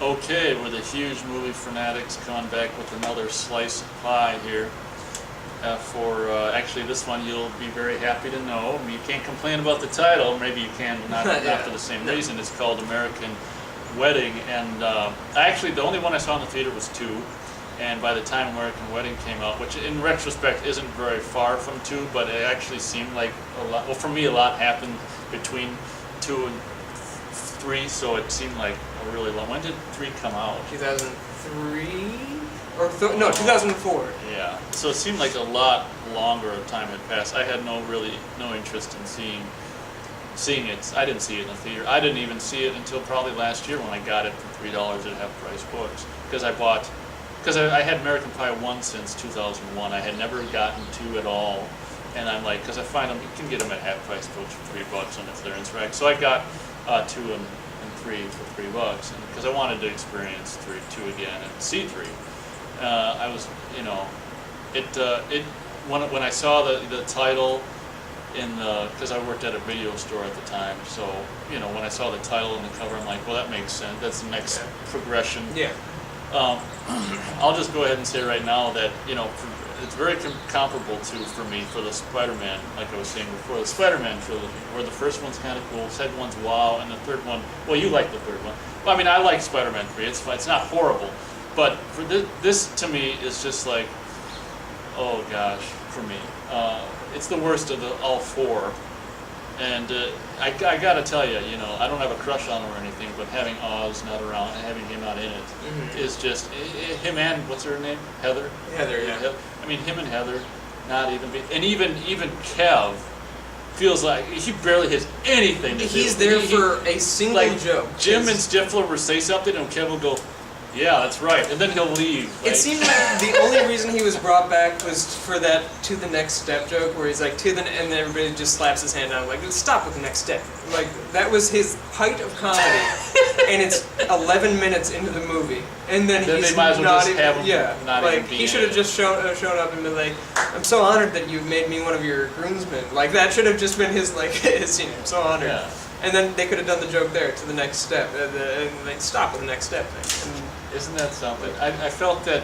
Okay, we're the huge movie fanatics coming back with another slice of pie here. Actually, this one you'll be very happy to know. I mean, you can't complain about the title. Maybe you can, but not, Yeah. not for the same reason. It's called American Wedding, and actually the only one I saw in the theater was 2. And by the time American Wedding came out, which in retrospect isn't very far from 2, but it actually seemed like a lot. Well, for me, a lot happened between 2 and 3, so it seemed like a really long. When did 3 come out? 2003 or no, 2004. Yeah. So it seemed like a lot longer of time had passed. I had no interest in seeing it. I didn't see it in the theater. I didn't even see it until probably last year when I got it for $3 at Half Price Books because I had American Pie 1 since 2001. I had never gotten 2 at all. And I'm like, because I find them, you can get them at Half Price Books for $3 on the clearance rack. So I got 2 and 3 for $3, and because I wanted to experience 2 again and see 3. I was, when I saw the title because I worked at a video store at the time, so when I saw the title and the cover, I'm like, well, that makes sense. That's the next progression. Yeah. I'll just go ahead and say right now that it's very comparable for me for the Spider-Man, like I was saying before, the Spider-Man trilogy, where the first one's kind of cool, second one's wow, and the third one, well, you like the third one. Well, I mean, I like Spider-Man 3. It's not horrible, but for this to me is just like, oh gosh, for me, it's the worst of all 4. And I gotta tell you, I don't have a crush on him or anything, but having Oz not around and having him not in it is just him and what's her name, Heather. Heather, yeah. I mean, him and Heather, not even and even Kev feels like he barely has anything to do. He's there for a single joke. Jim and Stifler will say something, and Kev will go, "Yeah, that's right," and then he'll leave. It seemed like the only reason he was brought back was for that "to the next step" joke, where he's like and then everybody just slaps his hand down, like, stop with the next step. Like, that was his height of comedy, and it's 11 minutes into the movie, and then he's they might as well not just even, have him yeah, not like even be he in should have it. just shown up and been like, "I'm so honored that you made me one of your groomsmen." Like, that should have just been his his scene. I'm so honored. Yeah. And then they could have done the joke there, to the next step, and like, stop with the next step thing. And, isn't that something? I felt that,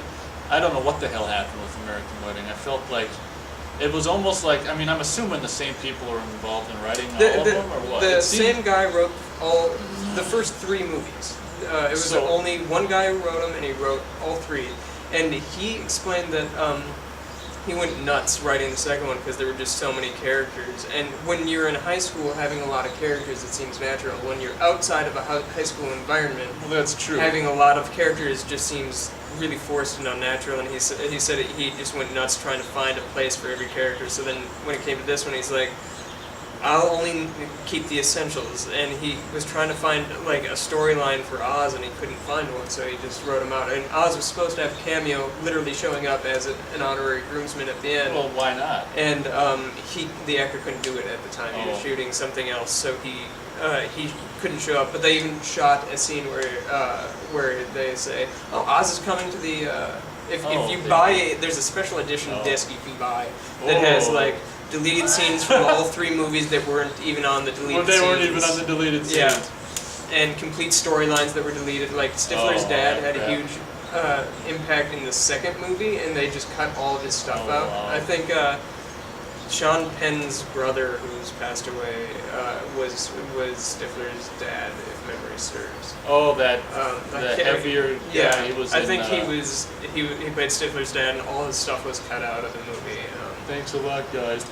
I don't know what the hell happened with American Wedding. I felt like it was almost like, I mean, I'm assuming the same people are involved in writing all of them, or what? The same guy wrote the first 3 movies. It was only one guy who wrote them, and he wrote all 3. And he explained that he went nuts writing the second one because there were just so many characters. And when you're in high school having a lot of characters, it seems natural. When you're outside of a high school environment, well, that's true. having a lot of characters just seems really forced and unnatural. And he said he just went nuts trying to find a place for every character. So then when it came to this one, he's like, I'll only keep the essentials, and he was trying to find like a storyline for Oz, and he couldn't find one, so he just wrote him out. And Oz was supposed to have a cameo, literally showing up as an honorary groomsman at the end. Well, why not? And the actor couldn't do it at the time. He was shooting something else, so he couldn't show up. But they even shot a scene where they say, "Oh, Oz is coming to the." If you buy, there's a special edition disc you can buy that has like deleted scenes from all 3 movies that weren't even on the deleted scenes. Well, they weren't even on the deleted scenes. Yeah. And complete storylines that were deleted. Like, Stifler's dad had a huge impact in the second movie, and they just cut all of his stuff out. Wow. I think Sean Penn's brother, who's passed away, was Stifler's dad, if memory serves. Oh, the heavier guy. Yeah, He was I think he played Stifler's dad, and all his stuff was cut out of the movie. Thanks a lot, guys.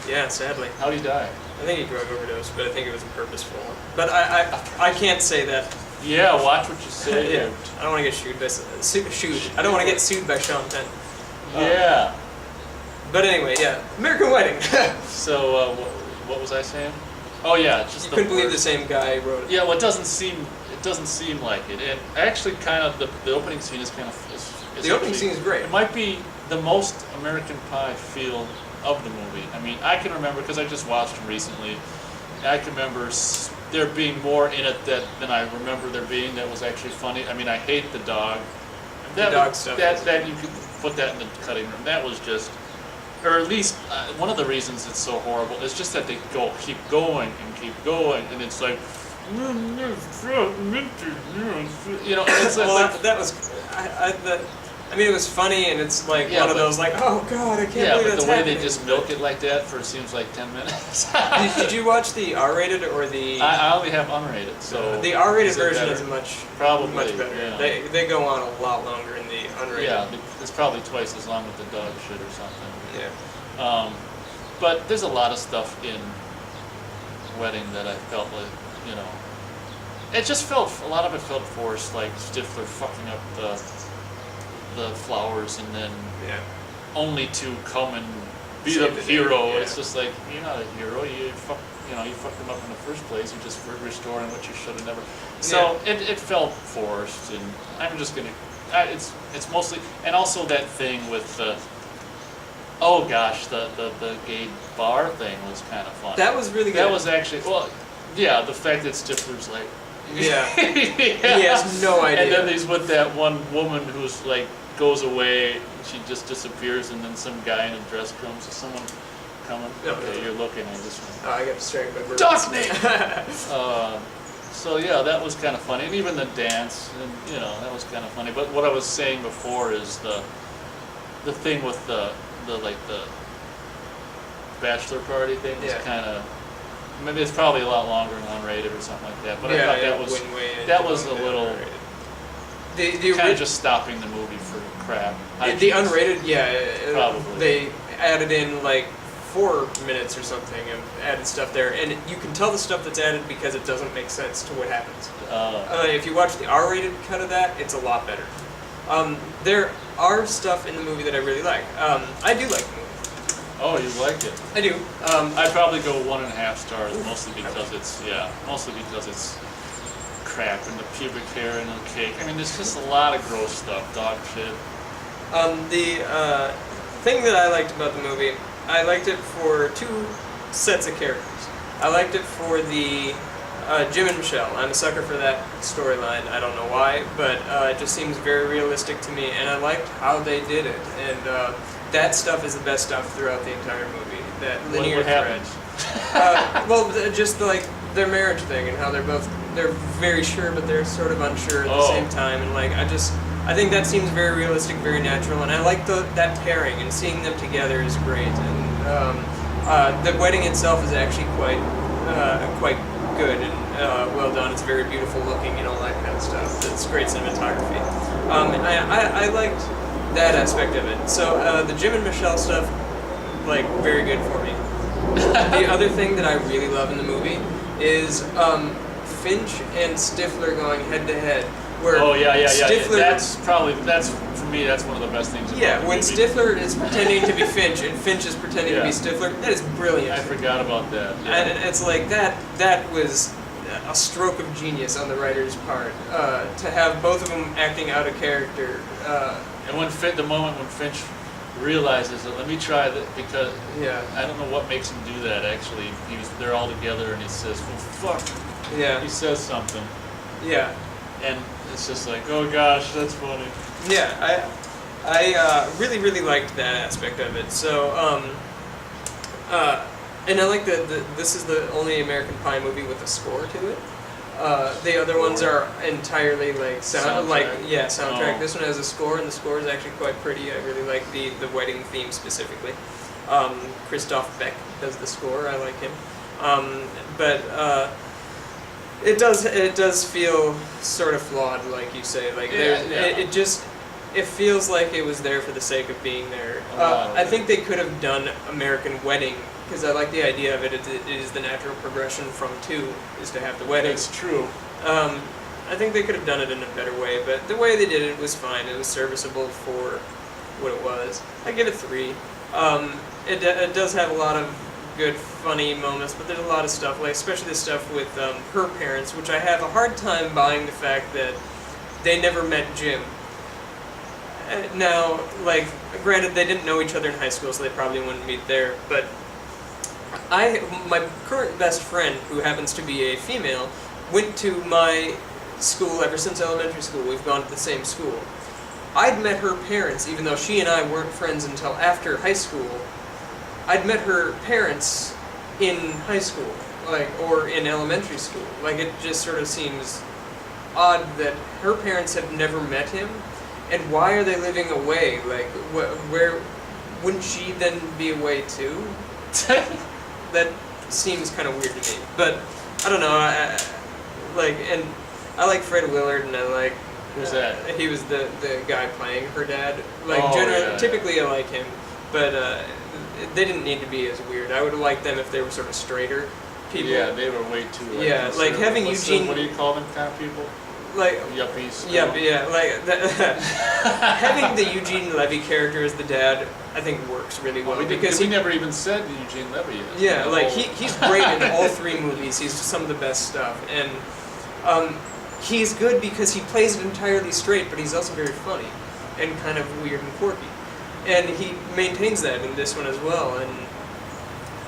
Yeah, sadly. How'd he die? I think he drug overdose, but I think it was purposeful. But I can't say that. Yeah, watch what you say. Yeah, I don't want to get I don't want to get sued by Sean Penn. Yeah. But anyway, yeah, American Wedding. So what was I saying? Oh yeah, it's just you couldn't believe the same guy wrote it. Yeah, well, it doesn't seem like it. And actually, kind of the opening scene is kind of. The opening scene is great. It might be the most American Pie feel of the movie. I mean, I can remember, because I just watched it recently, I can remember there being more in it than I remember there being that was actually funny. I mean, I hate the dog. The dog stuff. That you could put that in the cutting room. That was just, or at least one of the reasons it's so horrible is just that they keep going, and it's like, you know, it's Well, like, that was, I mean, it was funny, and it's like Yeah, one of but- those like, oh god, I can't yeah, believe but that's the way happening. they just milk it like that for seems like 10 minutes. Did you watch the R-rated or the? I only have unrated, so The R-rated is it version better? is much Probably, better. yeah. They go on a lot longer in the unrated. Yeah, it's probably twice as long with the dog shit or something. Yeah. But there's a lot of stuff in Wedding that I felt like, you know, it just felt, a lot of it felt forced, like Stifler fucking up the flowers and then Yeah. only to come and be Save the the day, hero. yeah. It's just like, you're not a hero, you fucked them up in the first place, you're just restoring what you should have never. So it felt forced, and I'm just gonna, it's mostly, and also that thing with the, oh gosh, the gay bar thing was kind of fun. That was really good. That was actually, well, yeah, the fact that Stifler's like, Yeah. yeah. He has no idea. And then he's with that one woman who's like goes away, and she just disappears, and then some guy in a dress comes. Is someone coming? No, Okay, no. you're looking at this one. Oh, I got distracted by birds. Darkness! So yeah, that was kind of funny, and even the dance, and you know, that was kind of funny. But what I was saying before is the thing with the bachelor party thing was Yeah. kind of, maybe it's probably a lot longer and unrated or something like that. But I Yeah, thought yeah, that was went way that into was a the little unrated. The kind of just stopping the movie for crap. the unrated, yeah, Probably. they added in like 4 minutes or something and added stuff there, and you can tell the stuff that's added because it doesn't make sense to what happens. If you watch the R-rated cut of that, it's a lot better. There are stuff in the movie that I really like. I do like the movie. Oh, you like it? I do. I'd probably go 1.5 stars, mostly because it's crap and the pubic hair and the cake. I mean, there's just a lot of gross stuff, dog shit. The thing that I liked about the movie, I liked it for 2 sets of characters. I liked it for the Jim and Michelle. I'm a sucker for that storyline. I don't know why, but it just seems very realistic to me, and I liked how they did it. And that stuff is the best stuff throughout the entire movie. That linear what thread. happens? Well, just like their marriage thing and how they're very sure, but they're sort of unsure at the Oh. same time. And like, I think that seems very realistic, very natural, and I like that pairing, and seeing them together is great. And the wedding itself is actually quite good and well done. It's very beautiful looking and all that kind of stuff. It's great cinematography. And I liked that aspect of it. So the Jim and Michelle stuff, like, very good for me. The other thing that I really love in the movie is Finch and Stifler going head to head. Where Oh yeah. Stifler, That's for me. That's one of the best things. About yeah, the when movie. Stifler is pretending to be Finch and Finch is pretending to be Yeah. Stifler, that is brilliant. I forgot about that. Yeah. And it's like that was a stroke of genius on the writer's part, to have both of them acting out of character. And when the moment when Finch realizes that, let me try that, because Yeah, I don't know what makes him do that. Actually, they're all together and he says, "Well, fuck." yeah, He says something, yeah, and it's just like, oh gosh, that's funny. yeah. I really liked that aspect of it. So, and I like that this is the only American Pie movie with a score to it. The other ones are entirely like Soundtrack. soundtrack. Oh. This one has a score, and the score is actually quite pretty. I really like the wedding theme specifically. Christoph Beck does the score. I like him. But it does feel sort of flawed, like you say. Like it feels like it was there for the sake of being there. A lot of I it. think they could have done American Wedding, because I like the idea of it. It is the natural progression from 2 is to have the wedding. It's true. I think they could have done it in a better way, but the way they did it was fine. It was serviceable for what it was. I give it 3. It does have a lot of good, funny moments, but there's a lot of stuff, like especially the stuff with her parents, which I have a hard time buying the fact that they never met Jim. Now, like, granted, they didn't know each other in high school, so they probably wouldn't meet there, but my current best friend, who happens to be a female, went to my school ever since elementary school. We've gone to the same school. I'd met her parents, even though she and I weren't friends until after high school. I'd met her parents in high school, like, or in elementary school. Like, it just sort of seems odd that her parents have never met him, and why are they living away? Like, where wouldn't she then be away too? That seems kind of weird to me. But I don't know. And I like Fred Willard, and I like. Who's that? He was the guy playing her dad. Like, Oh, generally, yeah. typically I like him, but they didn't need to be as weird. I would have liked them if they were sort of straighter people. Yeah, they were way too. Yeah, like conservative. having What's Eugene- what do you call them kind of people? Like, Yuppies. yeah, having the Eugene Levy character as the dad, I think works really well because we he. never even said Eugene Levy is. Yeah, The like whole- he's great in all three movies. He's some of the best stuff, and he's good because he plays it entirely straight, but he's also very funny and kind of weird and quirky, and he maintains that in this one as well. And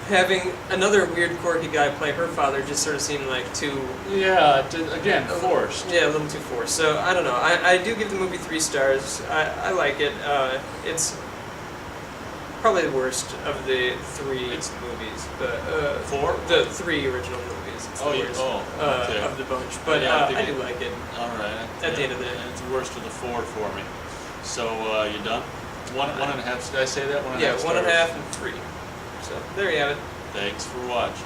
having another weird quirky guy play her father just sort of seemed like too. Yeah, again, forced. Yeah, a little too forced. So I don't know. I do give the movie 3 stars. I like it. It's probably the worst of the 3 movies, but 4? the 3 original movies. It's the worst okay. of the bunch. But Yeah, I do like it. All right. At the end of the day. It's the worst of the 4 for me. So you done? One and a half. Did I say that? 1.5 Yeah, stars? 1.5 and 3. So there you have it. Thanks for watching.